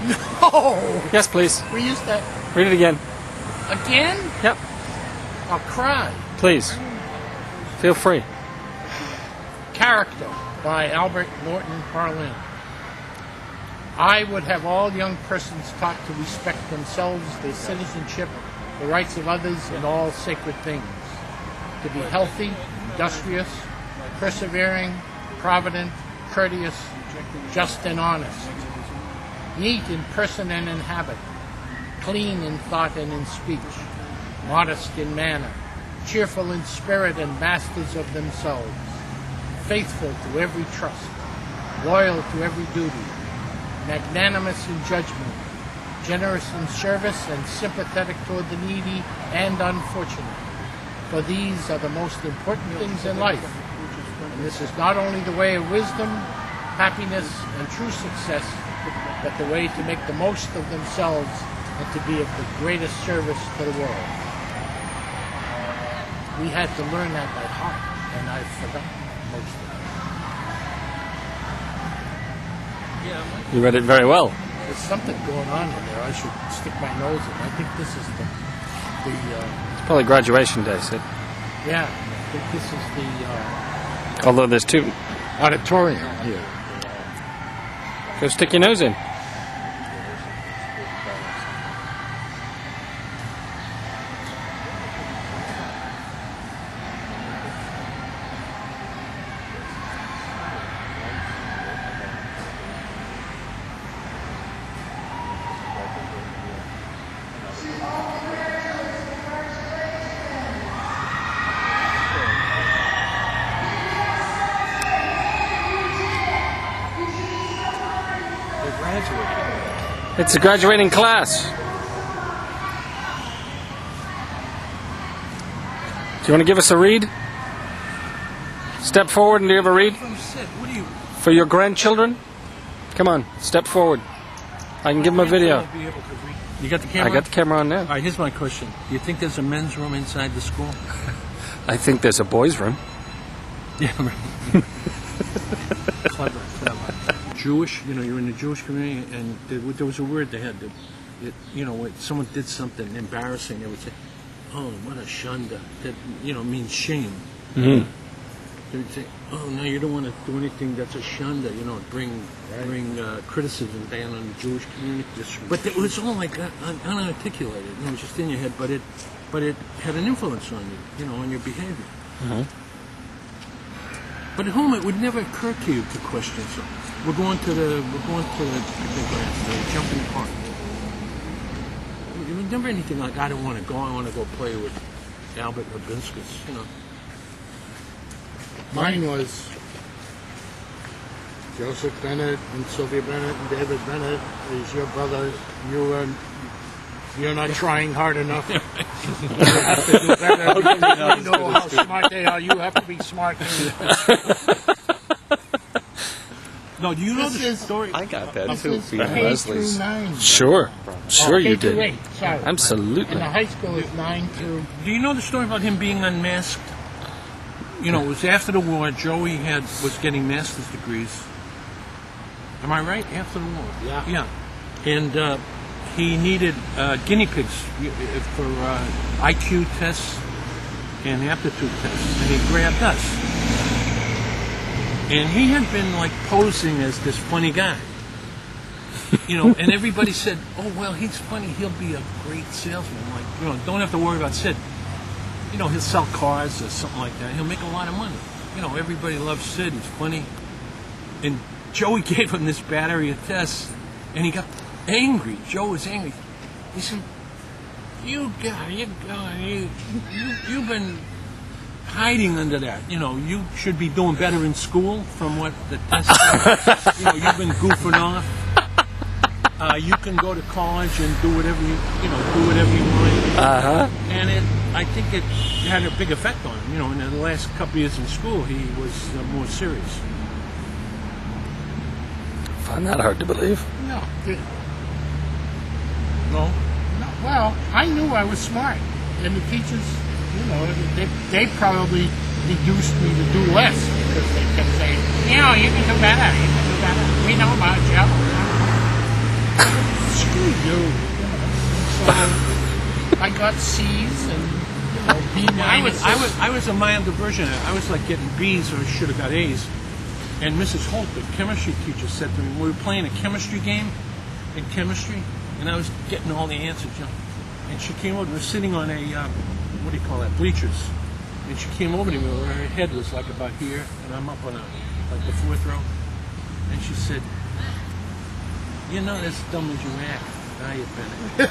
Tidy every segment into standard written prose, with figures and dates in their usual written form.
No! Yes, please. We used that. Read it again. Again? Yep. I'll cry. Please. Feel free. Character by Albert Norton Parlin. I would have all young persons taught to respect themselves, their citizenship, the rights of others, and all sacred things. To be healthy, industrious, persevering, provident, courteous, just and honest. Neat in person and in habit, clean in thought and in speech, modest in manner, cheerful in spirit and masters of themselves, faithful to every trust, loyal to every duty, magnanimous in judgment, generous in service, and sympathetic toward the needy and unfortunate. For these are the most important things in life. And this is not only the way of wisdom, happiness, and true success, but the way to make the most of themselves and to be of the greatest service to the world. We had to learn that by heart, and I've forgotten most of it. You read it very well. There's something going on in there. I should stick my nose in. I think this is the It's probably graduation day, Sid. yeah, I think this is the Although there's two. auditorium here. Go stick your nose in. It's a graduating class. Do you want to give us a read? Step forward and give a read What are you? for your grandchildren. Come on, step forward. I can give them a video. You got the camera? I got the camera on now. All right, here's my question. Do you think there's a men's room inside the school? I think there's a boys' room. Yeah, right. Clever. Jewish, you're in the Jewish community, and there was a word they had. When someone did something embarrassing, they would say, "Oh, what a shanda." That means shame. Mm-hmm. They would say, "Oh, no, you don't want to do anything that's a shanda." Bring criticism down on the Jewish community. But it was all like unarticulated. It was just in your head, but it had an influence on you, on your behavior. Mm-hmm. But at home, it would never occur to you to question something. We're going to the picnic grounds, the jumping park. It was never anything like, I don't want to go. I want to go play with Albert Rabinskas. Mine was Joseph Bennett and Sylvia Bennett and David Bennett is your brother. You're not trying hard enough. You have to do better. You know how smart they are. You have to be smart. No, do you know the story? I got that This too. is Being K Leslie's. through 9. Sure K you through did. 8, sorry. Absolutely. And the high school is 9 through... Do you know the story about him being unmasked? It was after the war. Joey was getting master's degrees. Am I right? After the war. Yeah. Yeah. And he needed guinea pigs for IQ tests and aptitude tests, and he grabbed us. And he had been posing as this funny guy, and everybody said, "Oh well, he's funny. He'll be a great salesman. Don't have to worry about Sid. He'll sell cars or something like that. He'll make a lot of money. Everybody loves Sid. He's funny." And Joey gave him this battery of tests, and he got angry. Joe was angry. He said, "You've been hiding under that. You should be doing better in school from what the test says. You've been goofing off. You can go to college and do whatever you want." Uh-huh. And I think it had a big effect on him. In the last couple of years in school, he was more serious. Find that hard to believe. No. No? No, well, I knew I was smart. And the teachers, they probably reduced me to do less because they kept saying, you can do better, you can do better. We know about you. Screw you. So I got C's and B minuses. I was a mild diversion. I was like getting B's, or I should have got A's. And Mrs. Holt, the chemistry teacher, said to me, we were playing a chemistry game in chemistry, and I was getting all the answers, you know. And she came over, we were sitting on a, what do you call that, bleachers. And she came over to me, where her head was like about here, and I'm up on like the fourth row. And she said, you're not as dumb as you act. Now you've been.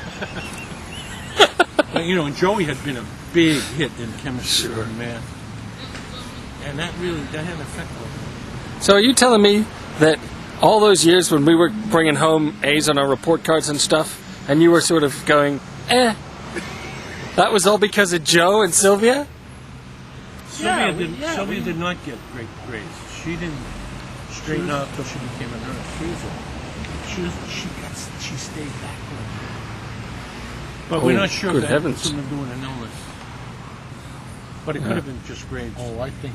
But, you know, and Joey had been a big hit in chemistry and math. And that had an effect on me. So are you telling me that all those years when we were bringing home A's on our report cards and stuff, and you were sort of going, that was all because of Joe and Sylvia? Sylvia did not get great grades. She didn't straighten up until she became a nurse. She stayed back. But we're not sure if that had something to do with an illness. But it could have been just grades. Oh, I think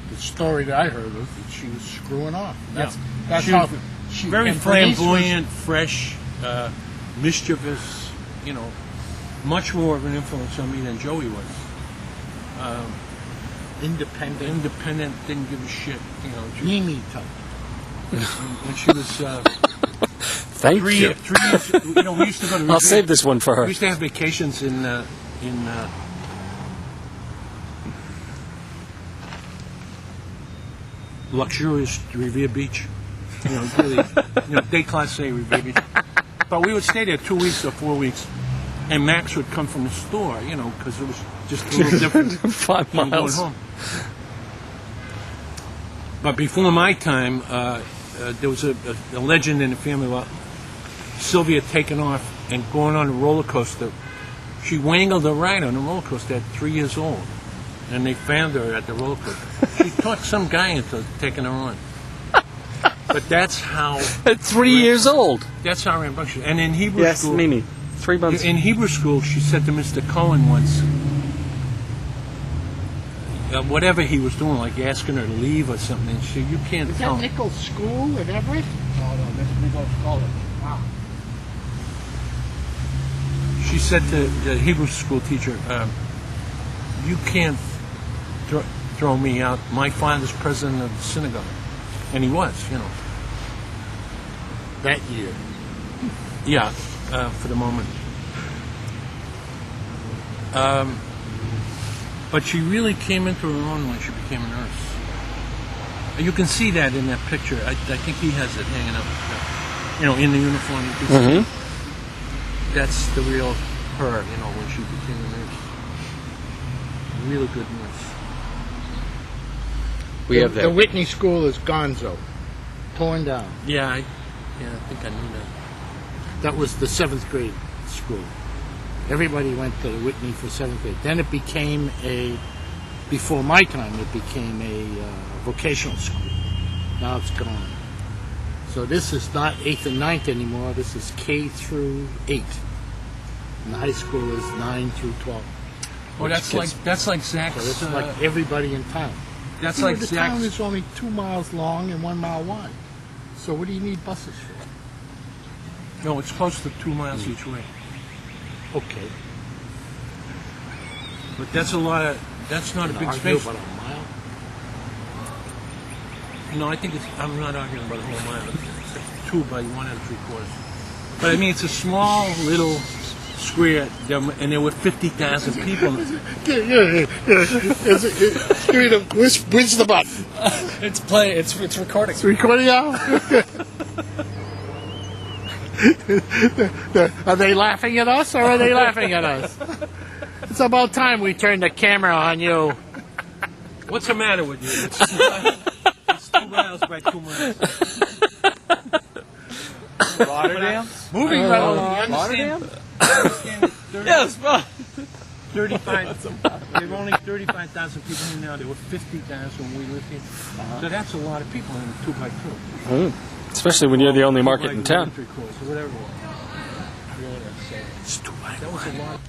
the story that I heard was that she was screwing off. That's she how was she very flamboyant, fresh, mischievous. You know, much more of an influence on me than Joey was. Independent, didn't give a shit. You know, Mimi type. When she was. Thank you. 3 years, you know, we used to go to. I'll save this one for her. We used to have vacations in luxurious Revere Beach. You know, really, day class A Revere Beach. But we would stay there 2 weeks or 4 weeks, and Max would come from the store. You know, because it was just a little different. 5 miles. Going home. But before my time, there was a legend in the family about Sylvia taking off and going on a roller coaster. She wangled a ride on a roller coaster at 3 years old, and they found her at the roller coaster. She talked some guy into taking her on. But that's how. At 3 years old. That's how rambunctious. And in Hebrew school. Yes, Mimi. 3 months. In Hebrew school, she said to Mr. Cohen once, whatever he was doing, like asking her to leave or something, and she, you can't Is tell. that Nichols School in Everett? No, that's Nichols College. Wow. She said to the Hebrew school teacher, you can't throw me out. My father's president of the synagogue. And he was, you know. That year. Yeah, for the moment. But she really came into her own when she became a nurse. You can see that in that picture. I think he has it hanging up, you know, in the uniform. You can see that's the real her, you know, when she became a nurse. A really good nurse. The Whitney School is gonzo. Torn down. Yeah, I think I knew that. That was the 7th grade school. Everybody went to Whitney for 7th grade. Then it became before my time, it became a vocational school. Now it's gone. So this is not 8th and 9th anymore. This is K through 8. And the high school is 9 through 12. Well, that's like Zach's. So it's like everybody in town. That's You know, like the Zach's. town is only 2 miles long and 1 mile wide. So what do you need buses for? No, it's close to 2 miles each way. Okay. But that's a lot of. That's not a big Argue space. about a mile? No, I think it's. I'm not arguing about a whole mile. It's 2 by 1 3/4. But I mean, it's a small little square, and there were 50,000 people. Where's the button? It's recording. It's recording now? Are they laughing at us or are they laughing at us? It's about time we turned the camera on you. What's the matter with you? It's 2 miles by 2 miles. Rotterdam? Moving right along. Rotterdam? Yes, 35. There were only 35,000 people in now. There were 50,000 when we lived here. So that's a lot of people in a 2 by 2. Especially when you're the only market in town. Whatever it was. It's 2 by 2. That was a lot.